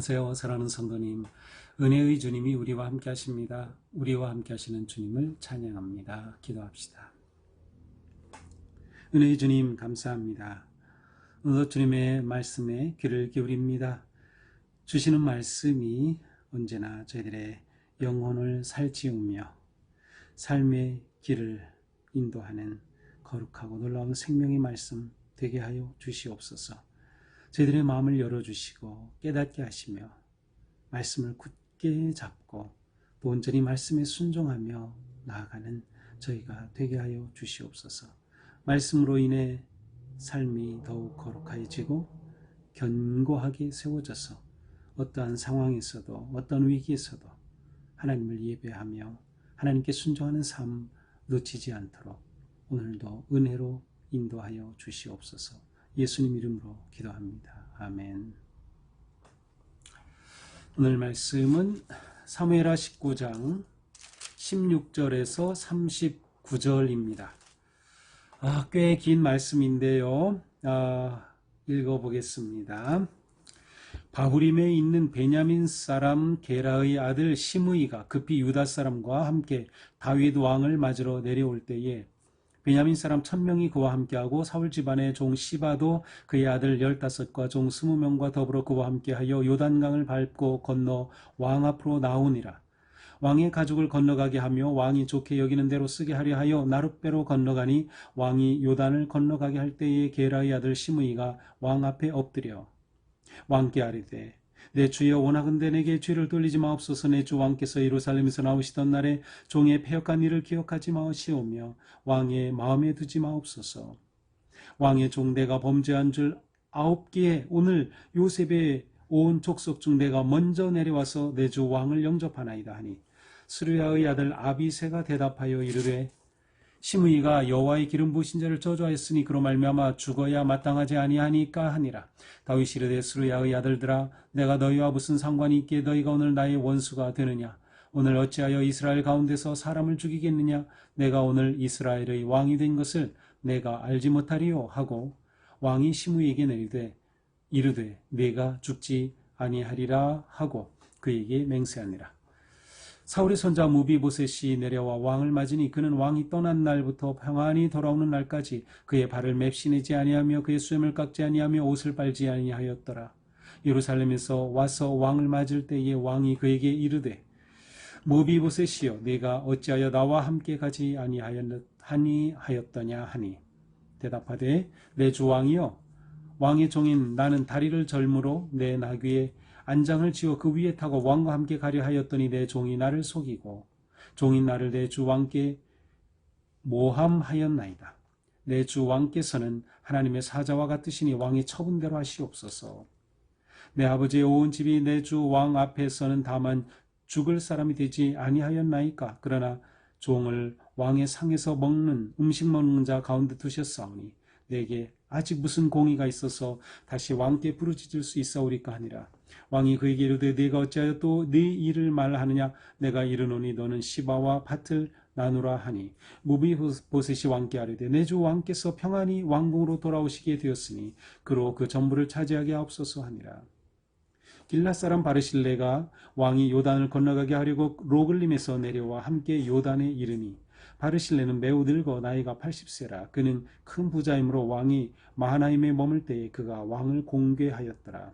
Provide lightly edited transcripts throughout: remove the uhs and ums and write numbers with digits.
안녕하세요. 사랑하는 성도님, 은혜의 주님이 우리와 함께 하십니다. 우리와 함께 하시는 주님을 찬양합니다. 기도합시다. 은혜의 주님 감사합니다. 오늘도 주님의 말씀에 귀를 기울입니다. 주시는 말씀이 언제나 저희들의 영혼을 살찌우며 삶의 길을 인도하는 거룩하고 놀라운 생명의 말씀 되게 하여 주시옵소서. 저희들의 마음을 열어주시고 깨닫게 하시며 말씀을 굳게 잡고 또 온전히 말씀에 순종하며 나아가는 저희가 되게 하여 주시옵소서. 말씀으로 인해 삶이 더욱 거룩해지고 견고하게 세워져서 어떠한 상황에서도 어떤 위기에서도 하나님을 예배하며 하나님께 순종하는 삶 놓치지 않도록 오늘도 은혜로 인도하여 주시옵소서. 예수님 이름으로 기도합니다. 아멘. 오늘 말씀은 사무엘하 19장 16절에서 39절입니다. 꽤 긴 말씀인데요. 읽어보겠습니다. 바후림에 있는 베냐민 사람 게라의 아들 시므이가 급히 유다 사람과 함께 다윗 왕을 맞으러 내려올 때에 베냐민 사람 1000명이 그와 함께하고 사울 집안의 종 시바도 그의 아들 15과 종 20명과 더불어 그와 함께하여 요단강을 밟고 건너 왕 앞으로 나오니라. 왕의 가족을 건너가게 하며 왕이 좋게 여기는 대로 쓰게 하려 하여 나룻배로 건너가니 왕이 요단을 건너가게 할 때에 게라의 아들 시므이가 왕 앞에 엎드려 왕께 아뢰되 내 주여 원하건대 내게 죄를 돌리지 마옵소서. 내 주 왕께서 예루살렘에서 나오시던 날에 종의 패역한 일을 기억하지 마시오며 왕의 마음에 두지 마옵소서. 왕의 종 내가 범죄한 줄 9개에 오늘 요셉의 온 족속 중 내가 먼저 내려와서 내 주 왕을 영접하나이다 하니 스루야의 아들 아비새가 대답하여 이르되 시므이가 여호와의 기름 부으신 자를 저주하였으니 그로 말미암아 죽어야 마땅하지 아니하니까 하니라. 다윗이 이르되 스루야의 아들들아 내가 너희와 무슨 상관이 있기에 너희가 오늘 나의 원수가 되느냐. 오늘 어찌하여 이스라엘 가운데서 사람을 죽이겠느냐. 내가 오늘 이스라엘의 왕이 된 것을 내가 알지 못하리요 하고 왕이 시므이에게 이르되 내가 죽지 아니하리라 하고 그에게 맹세하니라. 사울의 손자 무비보셋이 내려와 왕을 맞으니 그는 왕이 떠난 날부터 평안히 돌아오는 날까지 그의 발을 맵시내지 아니하며 그의 수염을 깎지 아니하며 옷을 빨지 아니하였더라. 예루살렘에서 와서 왕을 맞을 때에 왕이 그에게 이르되 무비보셋이여 네가 어찌하여 나와 함께 가지 아니하였더냐 하니 대답하되 내 주 왕이여 왕의 종인 나는 다리를 절므로 내 나귀에 안장을 지어 그 위에 타고 왕과 함께 가려 하였더니 내 종이 나를 속이고 종인 나를 내 주 왕께 모함하였나이다. 내 주 왕께서는 하나님의 사자와 같으시니 왕의 처분대로 하시옵소서. 내 아버지의 온 집이 내 주 왕 앞에서는 다만 죽을 사람이 되지 아니하였나이까. 그러나 종을 왕의 상에서 음식 먹는 자 가운데 두셨사오니 내게 아직 무슨 공의가 있어서 다시 왕께 부르짖을 수 있사오리까 하니라. 왕이 그에게 이르되 네가 어찌하여 또 네 일을 말하느냐. 내가 이르노니 너는 시바와 밭을 나누라 하니 무비보셋이 왕께 아뢰되 내 주 왕께서 평안히 왕궁으로 돌아오시게 되었으니 그로 그 전부를 차지하게 하옵소서 하니라. 길앗 사람 바르실레가 왕이 요단을 건너가게 하려고 로글림에서 내려와 함께 요단에 이르니 바르실레는 매우 늙어 나이가 80세라. 그는 큰 부자이므로 왕이 마하나임에 머물 때에 그가 왕을 공궤하였더라.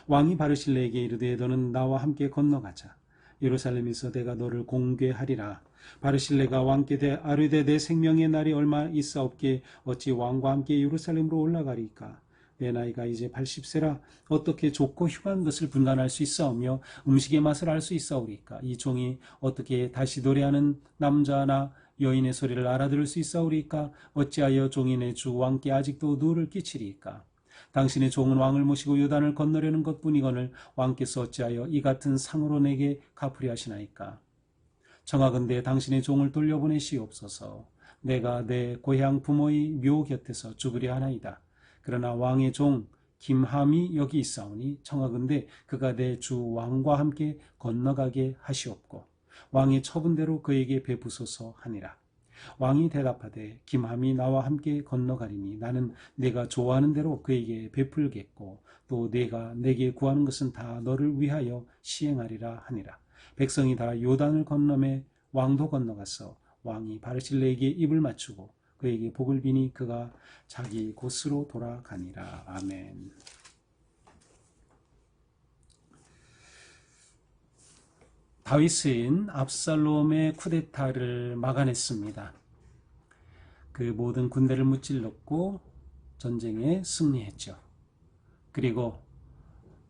왕이 바르실레에게 이르되 너는 나와 함께 건너가자. 예루살렘에서 내가 너를 공궤하리라. 바르실레가 왕께 아뢰되 내 생명의 날이 얼마 있사옵게 어찌 왕과 함께 예루살렘으로 올라가리까. 내 나이가 이제 80세라 어떻게 좋고 흉한 것을 분간할 수 있사오며 음식의 맛을 알 수 있사오리까. 이 종이 어떻게 다시 노래하는 남자나 여인의 소리를 알아들을 수 있사오리까. 어찌하여 종이 내 주 왕께 아직도 누를 끼치리까. 당신의 종은 왕을 모시고 요단을 건너려는 것뿐이거늘 왕께서 어찌하여 이 같은 상으로 내게 갚으려 하시나이까. 청하건대 당신의 종을 돌려보내시옵소서. 내가 내 고향 부모의 묘 곁에서 죽으려 하나이다. 그러나 왕의 종 김함이 여기 있사오니 청하건대 그가 내 주 왕과 함께 건너가게 하시옵고 왕의 처분대로 그에게 베푸소서 하니라. 왕이 대답하되 김함이 나와 함께 건너가리니 나는 내가 좋아하는 대로 그에게 베풀겠고 또 내가 내게 구하는 것은 다 너를 위하여 시행하리라 하니라. 백성이 다 요단을 건너매 왕도 건너가서 왕이 바르실레에게 입을 맞추고 그에게 복을 비니 그가 자기 곳으로 돌아가니라. 아멘. 다윗은 압살롬의 쿠데타를 막아냈습니다. 그 모든 군대를 무찔렀고 전쟁에 승리했죠. 그리고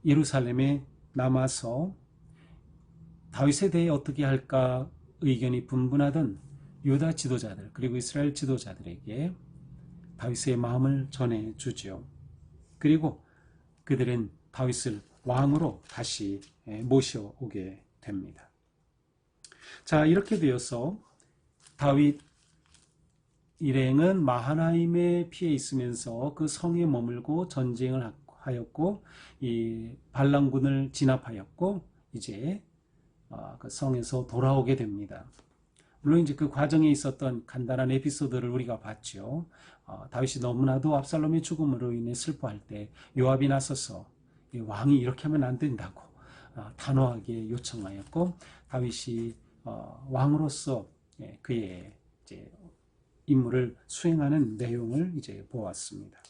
예루살렘에 남아서 다윗에 대해 어떻게 할까 의견이 분분하던 유다 지도자들 그리고 이스라엘 지도자들에게 다윗의 마음을 전해주죠. 그리고 그들은 다윗을 왕으로 다시 모셔오게 됩니다. 자, 이렇게 되어서 다윗 일행은 마하나임에 피해 있으면서 그 성에 머물고 전쟁을 하였고 이 발람군을 진압하였고 이제 그 성에서 돌아오게 됩니다. 물론 이제 그 과정에 있었던 간단한 에피소드를 우리가 봤죠. 다윗이 너무나도 압살롬의 죽음으로 인해 슬퍼할 때 요압이 나서서 왕이 이렇게 하면 안 된다고 단호하게 요청하였고 다윗이 왕으로서 그의 이제 임무를 수행하는 내용을 이제 보았습니다.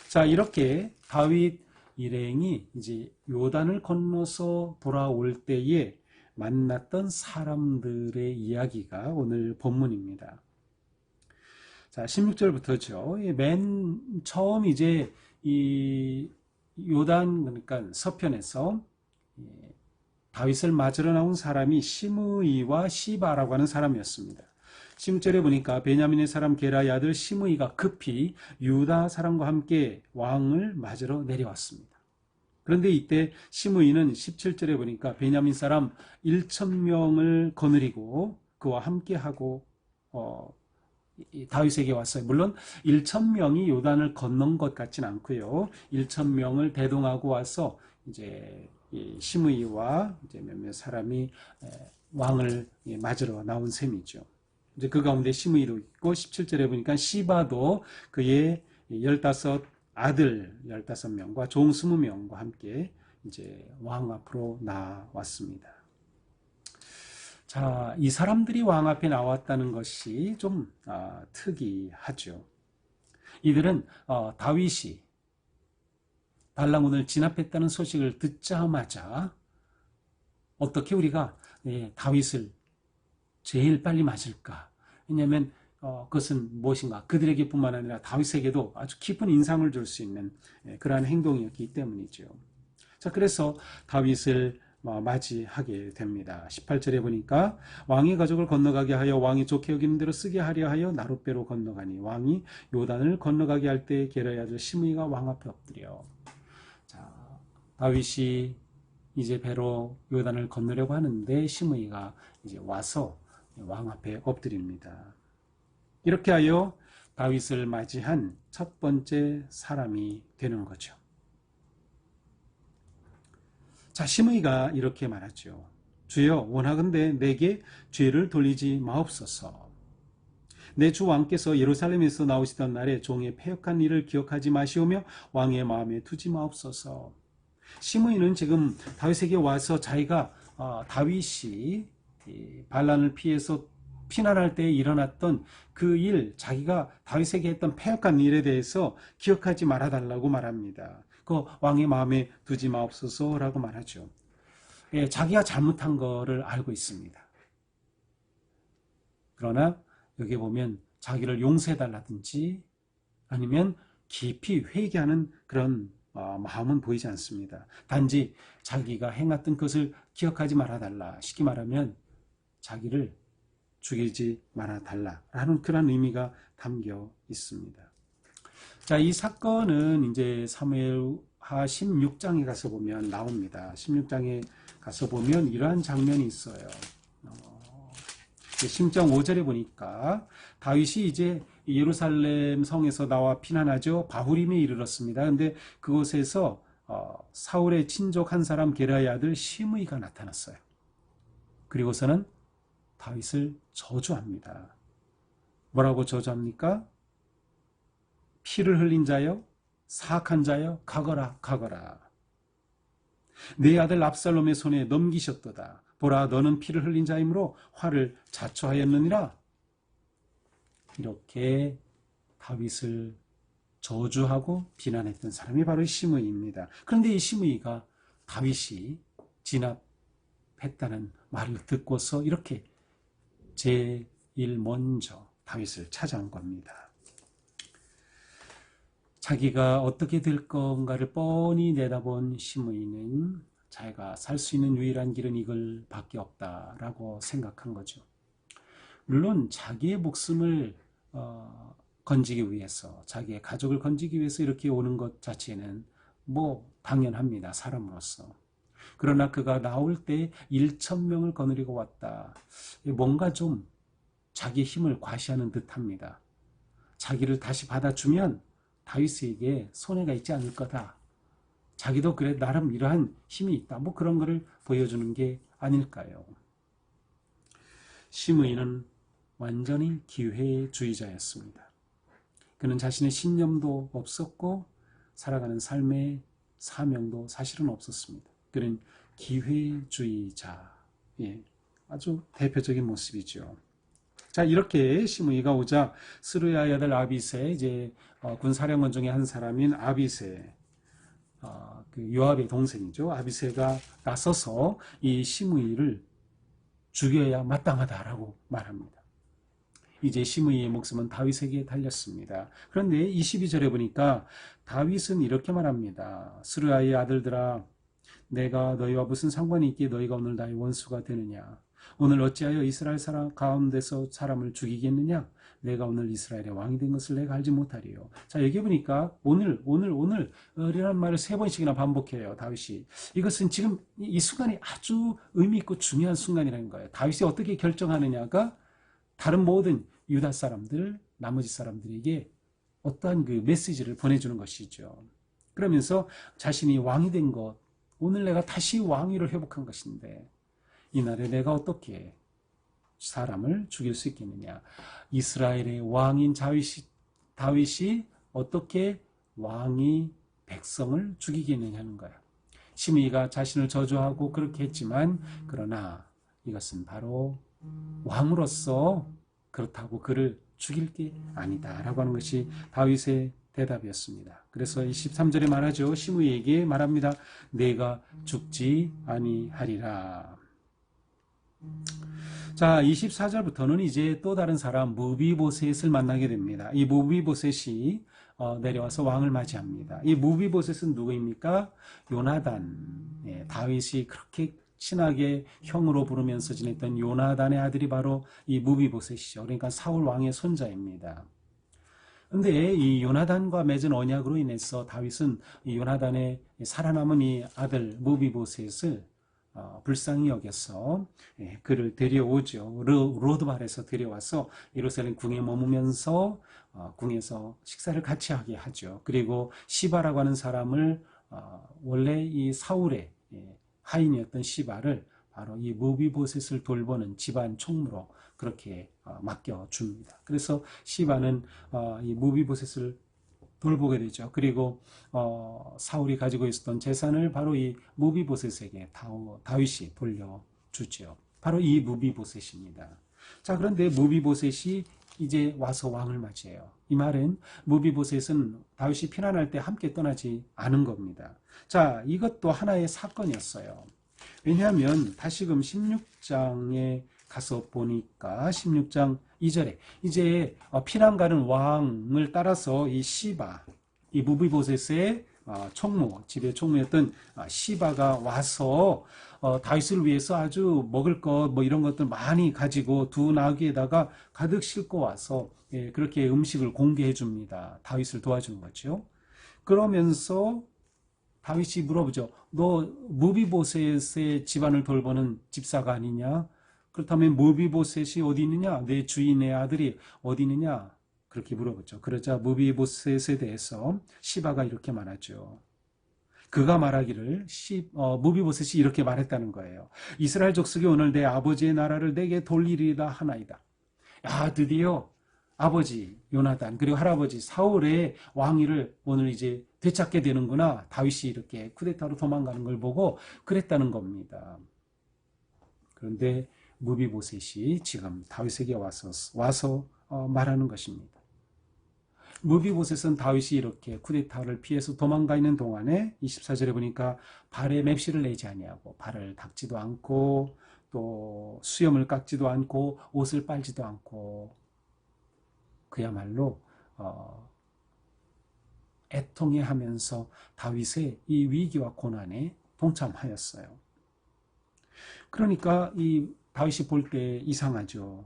자, 이렇게 다윗 일행이 이제 요단을 건너서 돌아올 때에 만났던 사람들의 이야기가 오늘 본문입니다. 자, 16절부터죠. 맨 처음 이제 이 요단 그러니까 서편에서 다윗을 맞으러 나온 사람이 시므이와 시바라고 하는 사람이었습니다. 16절에 보니까 베냐민의 사람 게라의 아들 시므이가 급히 유다 사람과 함께 왕을 맞으러 내려왔습니다. 그런데 이때 시므이는 17절에 보니까 베냐민 사람 1,000명을 거느리고 그와 함께하고 다윗에게 왔어요. 물론 1,000명이 요단을 건넌 것 같지는 않고요. 1,000명을 대동하고 와서 이제 시므이와 이제 몇몇 사람이 왕을 맞으러 나온 셈이죠. 이제 그 가운데 시므이도 있고 17절에 보니까 시바도 그의 15 아들 15명과 종 20명과 함께 이제 왕 앞으로 나왔습니다. 자, 이 사람들이 왕 앞에 나왔다는 것이 좀 특이하죠. 이들은 다윗이 발람군을 진압했다는 소식을 듣자마자 어떻게 우리가 다윗을 제일 빨리 맞을까? 왜냐하면 그것은 무엇인가? 그들에게뿐만 아니라 다윗에게도 아주 깊은 인상을 줄 수 있는 그러한 행동이었기 때문이죠. 자, 그래서 다윗을 맞이하게 됩니다. 18절에 보니까 왕이 가족을 건너가게 하여 왕이 좋게 여기는 대로 쓰게 하려 하여 나룻배로 건너가니 왕이 요단을 건너가게 할 때 게라의 아들 시므이가 왕 앞에 엎드려. 자, 다윗이 이제 배로 요단을 건너려고 하는데 시므이가 이제 와서 왕 앞에 엎드립니다. 이렇게 하여 다윗을 맞이한 첫 번째 사람이 되는 거죠. 자, 시므이가 이렇게 말하죠. 주여, 원하건대 내게 죄를 돌리지 마옵소서. 내 주 왕께서 예루살렘에서 나오시던 날에 종의 패역한 일을 기억하지 마시오며 왕의 마음에 두지 마옵소서. 시므이는 지금 다윗에게 와서 자기가 다윗이 반란을 피해서 피난할 때 일어났던 그 일, 자기가 다윗에게 했던 패역한 일에 대해서 기억하지 말아달라고 말합니다. 그 왕의 마음에 두지 마옵소서라고 말하죠. 자기가 잘못한 거를 알고 있습니다. 그러나 여기 보면 자기를 용서해달라든지 아니면 깊이 회개하는 그런 마음은 보이지 않습니다. 단지 자기가 행했던 것을 기억하지 말아달라. 쉽게 말하면 자기를 죽이지 말아달라라는 그런 의미가 담겨 있습니다. 자, 이 사건은 이제 사무엘하 16장에 가서 보면 나옵니다. 16장에 가서 보면 이러한 장면이 있어요. 16장 5절에 보니까 다윗이 이제 예루살렘 성에서 나와 피난하죠. 바후림에 이르렀습니다. 그런데 그곳에서 사울의 친족 한 사람 게라의 아들 시므이가 나타났어요. 그리고서는 다윗을 저주합니다. 뭐라고 저주합니까? 피를 흘린 자여, 사악한 자여, 가거라, 가거라. 내 아들 압살롬의 손에 넘기셨도다. 보라, 너는 피를 흘린 자이므로 화를 자초하였느니라. 이렇게 다윗을 저주하고 비난했던 사람이 바로 시므이입니다. 그런데 이 시므이가 다윗이 진압했다는 말을 듣고서 이렇게 제일 먼저 다윗을 찾아온 겁니다. 자기가 어떻게 될 건가를 뻔히 내다본 시므이는 자기가 살 수 있는 유일한 길은 이걸 밖에 없다라고 생각한 거죠. 물론 자기의 목숨을 건지기 위해서, 자기의 가족을 건지기 위해서 이렇게 오는 것 자체는 뭐 당연합니다. 사람으로서. 그러나 그가 나올 때 1,000명을 거느리고 왔다. 뭔가 좀 자기의 힘을 과시하는 듯합니다. 자기를 다시 받아주면 다윗에게 손해가 있지 않을 거다. 자기도 그래 나름 이러한 힘이 있다. 뭐 그런 거를 보여주는 게 아닐까요? 시므이는 완전히 기회주의자였습니다. 그는 자신의 신념도 없었고 살아가는 삶의 사명도 사실은 없었습니다. 그는 기회주의자, 아주 대표적인 모습이죠. 자, 이렇게 시므이가 오자 스루야의 아들 아비새, 이제 군사령관 중에 한 사람인 아비새, 그 요압의 동생이죠. 아비새가 나서서 이 시므이를 죽여야 마땅하다라고 말합니다. 이제 시므이의 목숨은 다윗에게 달렸습니다. 그런데 22절에 보니까 다윗은 이렇게 말합니다. 스루야의 아들들아, 내가 너희와 무슨 상관이 있기에 너희가 오늘 나의 원수가 되느냐? 오늘 어찌하여 이스라엘 사람 가운데서 사람을 죽이겠느냐? 내가 오늘 이스라엘의 왕이 된 것을 내가 알지 못하리요. 자, 여기 보니까 오늘 이라는 말을 3번씩이나 반복해요. 다윗이. 이것은 지금 이 순간이 아주 의미 있고 중요한 순간이라는 거예요. 다윗이 어떻게 결정하느냐가 다른 모든 유다 사람들, 나머지 사람들에게 어떠한 그 메시지를 보내주는 것이죠. 그러면서 자신이 왕이 된 것, 오늘 내가 다시 왕위를 회복한 것인데 이날에 내가 어떻게 사람을 죽일 수 있겠느냐. 이스라엘의 왕인 다윗이 어떻게 왕이 백성을 죽이겠느냐는 거야. 시므이가 자신을 저주하고 그렇게 했지만 그러나 이것은 바로 왕으로서 그렇다고 그를 죽일 게 아니다라고 하는 것이 다윗의 대답이었습니다. 그래서 23절에 말하죠. 시므이에게 말합니다. 내가 죽지 아니하리라. 자, 24절부터는 이제 또 다른 사람 무비보셋을 만나게 됩니다. 이 무비보셋이 내려와서 왕을 맞이합니다. 이 무비보셋은 누구입니까? 요나단. 다윗이 그렇게 친하게 형으로 부르면서 지냈던 요나단의 아들이 바로 이 무비보셋이죠. 그러니까 사울 왕의 손자입니다. 근데 이 요나단과 맺은 언약으로 인해서 다윗은 이 요나단의 살아남은 이 아들 무비보셋을 불쌍히 여겨서 그를 데려오죠. 로드발에서 데려와서 예루살렘 궁에 머무면서 궁에서 식사를 같이 하게 하죠. 그리고 시바라고 하는 사람을 원래 이 사울의 하인이었던 시바를 바로 이 무비보셋을 돌보는 집안 총무로 그렇게 맡겨줍니다. 그래서 시바는 이 무비보셋을 돌보게 되죠. 그리고 사울이 가지고 있었던 재산을 바로 이 무비보셋에게 다윗이 돌려주죠. 바로 이 무비보셋입니다. 자, 그런데 무비보셋이 이제 와서 왕을 맞이해요. 이 말은 무비보셋은 다윗이 피난할 때 함께 떠나지 않은 겁니다. 자, 이것도 하나의 사건이었어요. 왜냐하면 다시금 16장에 가서 보니까 16장 2절에 이제 피난 가는 왕을 따라서 이 시바, 이 무비보셋의 총무, 집의 총무였던 시바가 와서 다윗을 위해서 아주 먹을 것 뭐 이런 것들 많이 가지고 두 나귀에다가 가득 싣고 와서 그렇게 음식을 공개해 줍니다. 다윗을 도와주는 거죠. 그러면서 다윗이 물어보죠. 너 무비보셋의 집안을 돌보는 집사가 아니냐? 그렇다면 무비보셋이 어디 있느냐? 내 주인의 아들이 어디 있느냐? 그렇게 물어보죠. 그러자 무비보셋에 대해서 시바가 이렇게 말하죠. 그가 말하기를 무비보셋이 이렇게 말했다는 거예요. 이스라엘 족속이 오늘 내 아버지의 나라를 내게 돌리리라 하나이다. 야, 드디어 아버지 요나단 그리고 할아버지 사울의 왕위를 오늘 이제 되찾게 되는구나. 다윗이 이렇게 쿠데타로 도망가는 걸 보고 그랬다는 겁니다. 그런데 무비보셋이 지금 다윗에게 와서 말하는 것입니다. 무비보셋은 다윗이 이렇게 쿠데타를 피해서 도망가 있는 동안에 24절에 보니까 발에 맵시를 내지 아니하고 발을 닦지도 않고 또 수염을 깎지도 않고 옷을 빨지도 않고 그야말로 애통해하면서 다윗의 이 위기와 고난에 동참하였어요. 그러니까 이 다윗이 볼 때 이상하죠.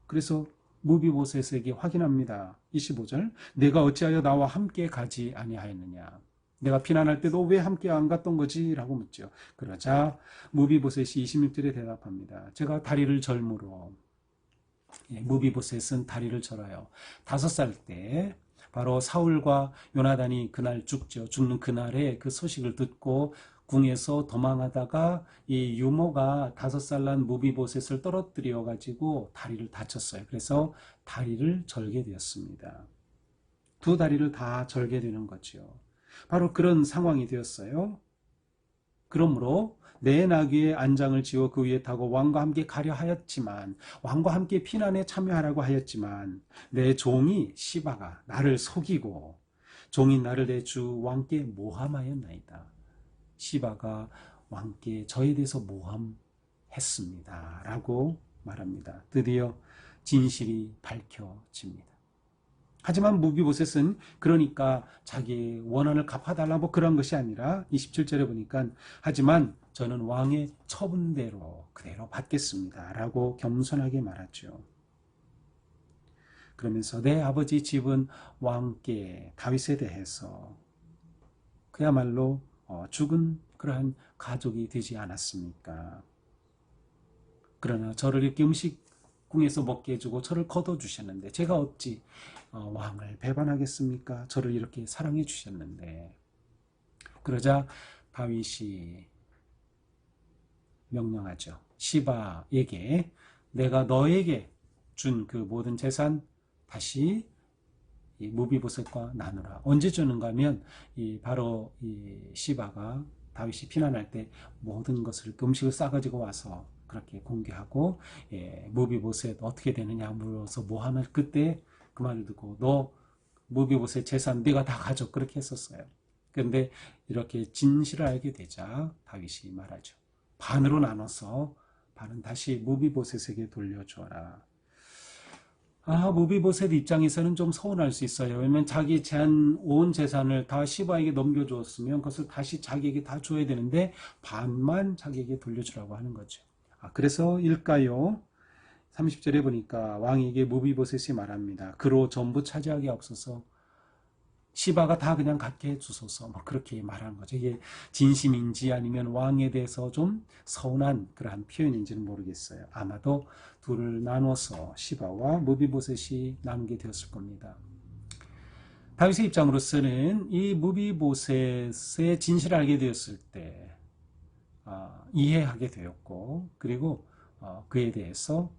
그래서 무비보셋에게 확인합니다. 25절 내가 어찌하여 나와 함께 가지 아니하였느냐. 내가 피난할 때도 왜 함께 안 갔던 거지? 라고 묻죠. 그러자 무비보셋이 26절에 대답합니다. 제가 다리를 절므로. 무비보셋은 다리를 절어요. 5살 때 바로 사울과 요나단이 그날 죽죠. 죽는 그날에 그 소식을 듣고 궁에서 도망하다가 이 유모가 5살 난 무비보셋을 떨어뜨려 가지고 다리를 다쳤어요. 그래서 다리를 절게 되었습니다. 두 다리를 다 절게 되는 거죠. 바로 그런 상황이 되었어요. 그러므로 내 나귀의 안장을 지어 그 위에 타고 왕과 함께 가려 하였지만 왕과 함께 피난에 참여하라고 하였지만 내 종이 시바가 나를 속이고 종이 나를 내 주 왕께 모함하였나이다. 시바가 왕께 저에 대해서 모함했습니다. 라고 말합니다. 드디어 진실이 밝혀집니다. 하지만 무비보셋은 그러니까 자기의 원한을 갚아달라 뭐 그런 것이 아니라 27절에 보니까 하지만 저는 왕의 처분대로 그대로 받겠습니다. 라고 겸손하게 말하죠. 그러면서 내 아버지 집은 왕께 다윗에 대해서 그야말로 죽은 그러한 가족이 되지 않았습니까? 그러나 저를 이렇게 음식궁에서 먹게 해주고 저를 거둬주셨는데 제가 어찌 왕을 배반하겠습니까? 저를 이렇게 사랑해 주셨는데. 그러자 다윗이 명령하죠. 시바에게 내가 너에게 준 그 모든 재산 다시 이 무비보셋과 나누라. 언제 주는가 하면 바로 이 시바가 다윗이 피난할 때 모든 것을 음식을 싸가지고 와서 그렇게 공개하고 무비보셋 어떻게 되느냐 물어서 모함을 그때 그 말을 듣고 너 무비보셋 재산 네가 다 가져 그렇게 했었어요. 그런데 이렇게 진실을 알게 되자 다윗이 말하죠. 반으로 나눠서 반은 다시 무비보셋에게 돌려주어라. 무비보셋 입장에서는 좀 서운할 수 있어요. 왜냐면 자기 온 재산을 다 시바에게 넘겨주었으면 그것을 다시 자기에게 다 줘야 되는데 반만 자기에게 돌려주라고 하는 거죠. 그래서 일까요? 30절에 보니까 왕에게 무비보셋이 말합니다. 그로 전부 차지하게 없어서 시바가 다 그냥 갖게 해주소서 뭐 그렇게 말하는 거죠. 이게 진심인지 아니면 왕에 대해서 좀 서운한 그러한 표현인지는 모르겠어요. 아마도 둘을 나눠서 시바와 무비보셋이 나누게 되었을 겁니다. 다윗의 입장으로서는 이 무비보셋의 진실을 알게 되었을 때 이해하게 되었고 그리고 그에 대해서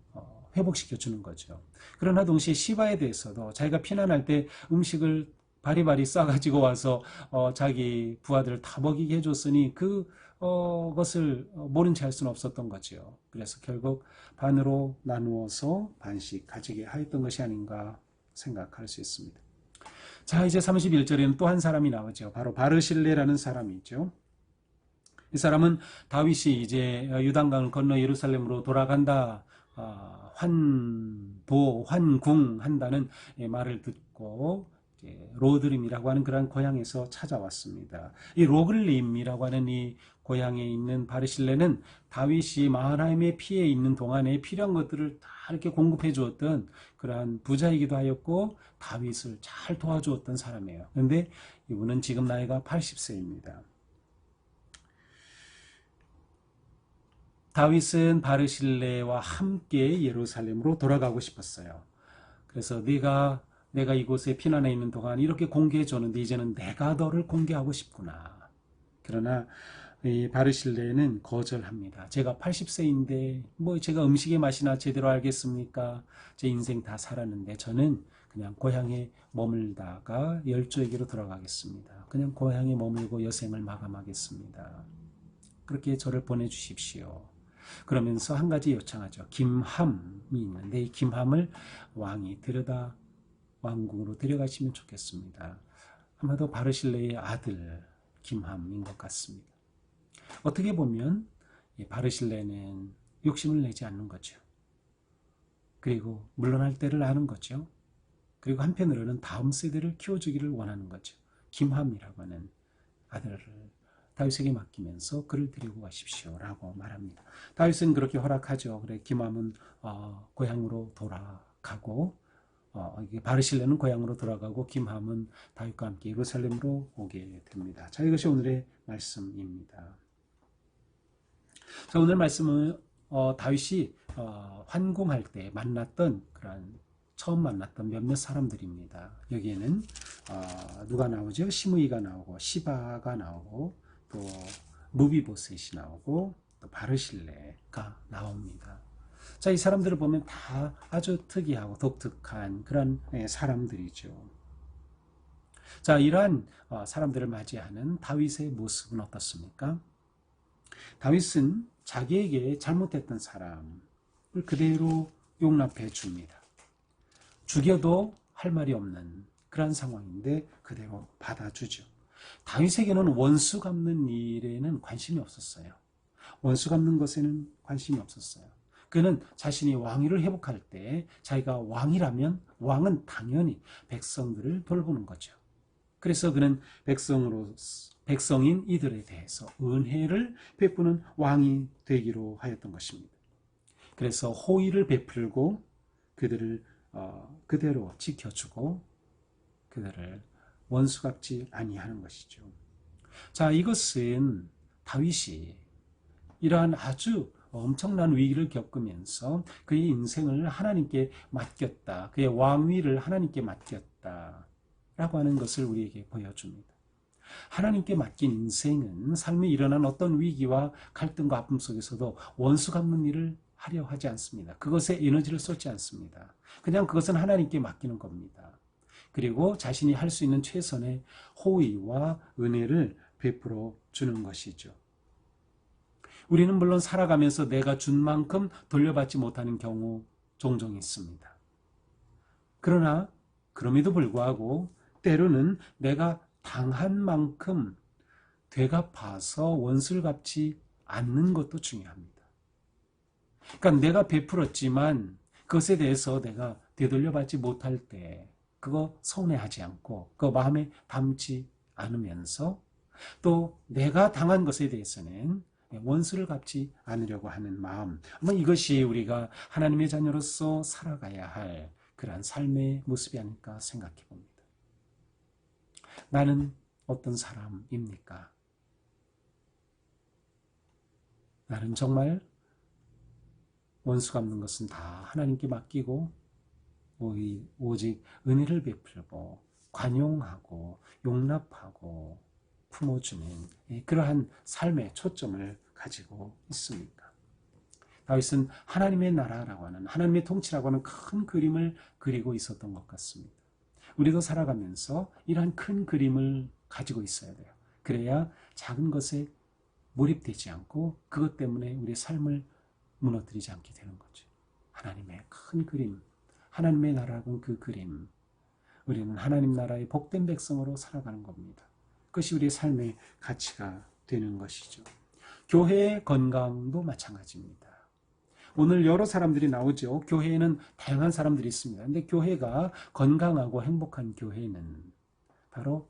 회복시켜 주는 거죠. 그러나 동시에 시바에 대해서도 자기가 피난할 때 음식을 바리바리 싸가지고 와서 자기 부하들을 다 먹이게 해줬으니 그것을 모른 채 할 수는 없었던 거죠. 그래서 결국 반으로 나누어서 반씩 가지게 하였던 것이 아닌가 생각할 수 있습니다. 자, 이제 31절에는 또 한 사람이 나오죠. 바로 바르실레라는 사람이죠. 이 사람은 다윗이 이제 요단강을 건너 예루살렘으로 돌아간다, 환궁한다는 말을 듣고 로드림이라고 하는 그런 고향에서 찾아왔습니다. 이 로글림이라고 하는 이 고향에 있는 바르실레는 다윗이 마하나임의 피해 있는 동안에 필요한 것들을 다 이렇게 공급해 주었던 그러한 부자이기도 하였고 다윗을 잘 도와주었던 사람이에요. 그런데 이분은 지금 나이가 80세입니다. 다윗은 바르실레와 함께 예루살렘으로 돌아가고 싶었어요. 그래서 내가 이곳에 피난해 있는 동안 이렇게 공개해 줬는데 이제는 내가 너를 공개하고 싶구나. 그러나 이 바르실레는 거절합니다. 제가 80세인데 뭐 제가 음식의 맛이나 제대로 알겠습니까? 제 인생 다 살았는데 저는 그냥 고향에 머물다가 열조에게로 돌아가겠습니다. 그냥 고향에 머물고 여생을 마감하겠습니다. 그렇게 저를 보내주십시오. 그러면서 한 가지 요청하죠. 김함이 있는데 이 김함을 왕이 데려다 왕궁으로 데려가시면 좋겠습니다. 아마도 바르실레의 아들 김함인 것 같습니다. 어떻게 보면 바르실레는 욕심을 내지 않는 거죠. 그리고 물러날 때를 아는 거죠. 그리고 한편으로는 다음 세대를 키워주기를 원하는 거죠. 김함이라고 하는 아들을 다윗에게 맡기면서 그를 데리고 가십시오라고 말합니다. 다윗은 그렇게 허락하죠. 그래 김함은 고향으로 돌아가고 바르실레는 고향으로 돌아가고 김함은 다윗과 함께 예루살렘으로 오게 됩니다. 자, 이것이 오늘의 말씀입니다. 자, 오늘 말씀은 다윗이 환궁할 때 만났던 처음 만났던 몇몇 사람들입니다. 여기에는 누가 나오죠? 시므이가 나오고 시바가 나오고 또 무비보셋이 나오고 또 바르실레가 나옵니다. 자, 이 사람들을 보면 다 아주 특이하고 독특한 그런 사람들이죠. 자, 이러한 사람들을 맞이하는 다윗의 모습은 어떻습니까? 다윗은 자기에게 잘못했던 사람을 그대로 용납해 줍니다. 죽여도 할 말이 없는 그런 상황인데 그대로 받아주죠. 다윗에게는 원수 갚는 일에는 관심이 없었어요. 원수 갚는 것에는 관심이 없었어요. 그는 자신이 왕위를 회복할 때 자기가 왕이라면 왕은 당연히 백성들을 돌보는 거죠. 그래서 그는 백성인 이들에 대해서 은혜를 베푸는 왕이 되기로 하였던 것입니다. 그래서 호의를 베풀고 그들을 그대로 지켜주고 그들을 원수 갚지 아니하는 것이죠. 자, 이것은 다윗이 이러한 아주 엄청난 위기를 겪으면서 그의 인생을 하나님께 맡겼다. 그의 왕위를 하나님께 맡겼다. 라고 하는 것을 우리에게 보여줍니다. 하나님께 맡긴 인생은 삶에 일어난 어떤 위기와 갈등과 아픔 속에서도 원수 갚는 일을 하려 하지 않습니다. 그것에 에너지를 쏟지 않습니다. 그냥 그것은 하나님께 맡기는 겁니다. 그리고 자신이 할 수 있는 최선의 호의와 은혜를 베풀어 주는 것이죠. 우리는 물론 살아가면서 내가 준 만큼 돌려받지 못하는 경우 종종 있습니다. 그러나 그럼에도 불구하고 때로는 내가 당한 만큼 되갚아서 원수를 갚지 않는 것도 중요합니다. 그러니까 내가 베풀었지만 그것에 대해서 내가 되돌려받지 못할 때 그거 서운해하지 않고 그거 마음에 담지 않으면서 또 내가 당한 것에 대해서는 원수를 갚지 않으려고 하는 마음, 아마 이것이 우리가 하나님의 자녀로서 살아가야 할 그러한 삶의 모습이 아닐까 생각해 봅니다. 나는 어떤 사람입니까? 나는 정말 원수 갚는 것은 다 하나님께 맡기고 오직 은혜를 베풀고 관용하고 용납하고 품어주는 그러한 삶의 초점을 가지고 있습니까? 다윗은 하나님의 나라라고 하는 하나님의 통치라고 하는 큰 그림을 그리고 있었던 것 같습니다. 우리도 살아가면서 이러한 큰 그림을 가지고 있어야 돼요. 그래야 작은 것에 몰입되지 않고 그것 때문에 우리의 삶을 무너뜨리지 않게 되는 거죠. 하나님의 큰 그림, 하나님의 나라는 그 그림. 우리는 하나님 나라의 복된 백성으로 살아가는 겁니다. 그것이 우리의 삶의 가치가 되는 것이죠. 교회의 건강도 마찬가지입니다. 오늘 여러 사람들이 나오죠. 교회에는 다양한 사람들이 있습니다. 그런데 교회가 건강하고 행복한 교회는 바로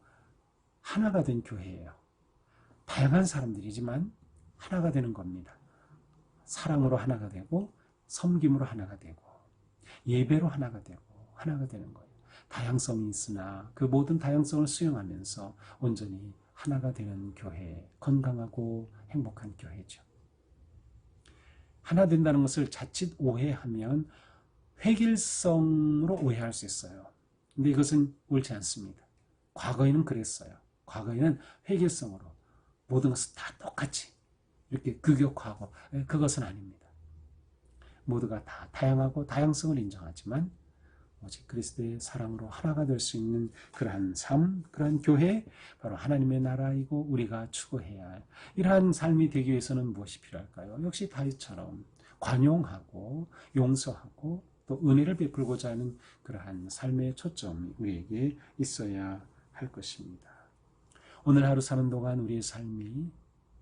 하나가 된 교회예요. 다양한 사람들이지만 하나가 되는 겁니다. 사랑으로 하나가 되고 섬김으로 하나가 되고 예배로 하나가 되고 하나가 되는 거예요. 다양성이 있으나 그 모든 다양성을 수용하면서 온전히 하나가 되는 교회, 건강하고 행복한 교회죠. 하나 된다는 것을 자칫 오해하면 획일성으로 오해할 수 있어요. 근데 이것은 옳지 않습니다. 과거에는 그랬어요. 과거에는 획일성으로 모든 것을 다 똑같이 이렇게 규격화하고 그것은 아닙니다. 모두가 다 다양하고 다양성을 인정하지만 오직 그리스도의 사랑으로 하나가 될 수 있는 그러한 삶, 그러한 교회, 바로 하나님의 나라이고 우리가 추구해야 할 이러한 삶이 되기 위해서는 무엇이 필요할까요? 역시 다윗처럼 관용하고 용서하고 또 은혜를 베풀고자 하는 그러한 삶의 초점이 우리에게 있어야 할 것입니다. 오늘 하루 사는 동안 우리의 삶이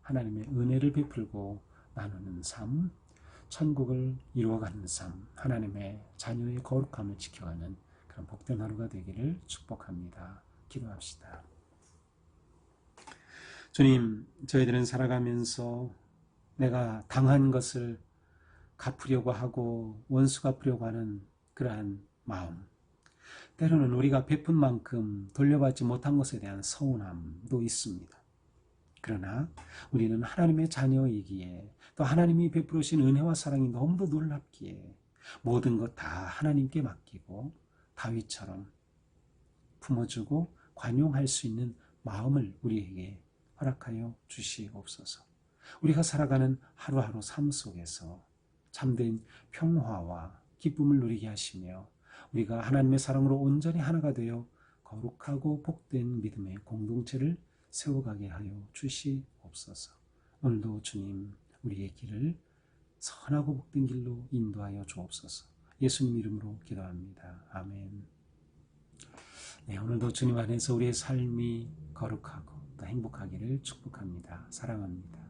하나님의 은혜를 베풀고 나누는 삶, 천국을 이루어가는 삶, 하나님의 자녀의 거룩함을 지켜가는 그런 복된 하루가 되기를 축복합니다. 기도합시다. 주님, 저희들은 살아가면서 내가 당한 것을 갚으려고 하고 원수 갚으려고 하는 그러한 마음, 때로는 우리가 베푼 만큼 돌려받지 못한 것에 대한 서운함도 있습니다. 그러나 우리는 하나님의 자녀이기에 또 하나님이 베풀으신 은혜와 사랑이 너무도 놀랍기에 모든 것 다 하나님께 맡기고 다윗처럼 품어주고 관용할 수 있는 마음을 우리에게 허락하여 주시옵소서. 우리가 살아가는 하루하루 삶 속에서 참된 평화와 기쁨을 누리게 하시며 우리가 하나님의 사랑으로 온전히 하나가 되어 거룩하고 복된 믿음의 공동체를 세워가게 하여 주시옵소서. 오늘도 주님 우리의 길을 선하고 복된 길로 인도하여 주옵소서. 예수님 이름으로 기도합니다. 아멘. 네, 오늘도 주님 안에서 우리의 삶이 거룩하고 또 행복하기를 축복합니다. 사랑합니다.